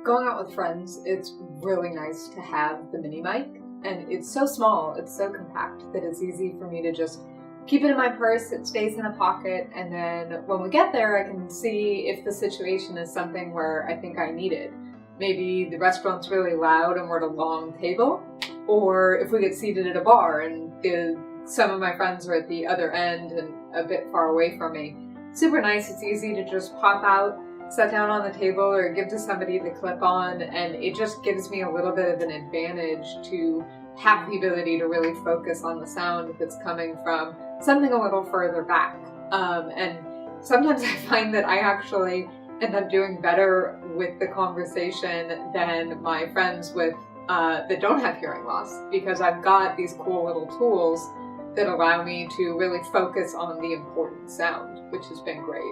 Going out with friends, it's really nice to have the mini mic, and it's so small, it's so compact that it's easy for me to just keep it in my purse, it stays in a pocket, and then when we get there I can see if the situation is something where I think I need it. Maybe the restaurant's really loud and we're at a long table, or if we get seated at a bar and some of my friends are at the other end and a bit far away from me. Super nice, it's easy to just pop out, set down on the table, or give to somebody to clip on, and it just gives me a little bit of an advantage to have the ability to really focus on the sound that's coming from something a little further back. And sometimes I find that I actually end up doing better with the conversation than my friends that don't have hearing loss, because I've got these cool little tools that allow me to really focus on the important sound, which has been great.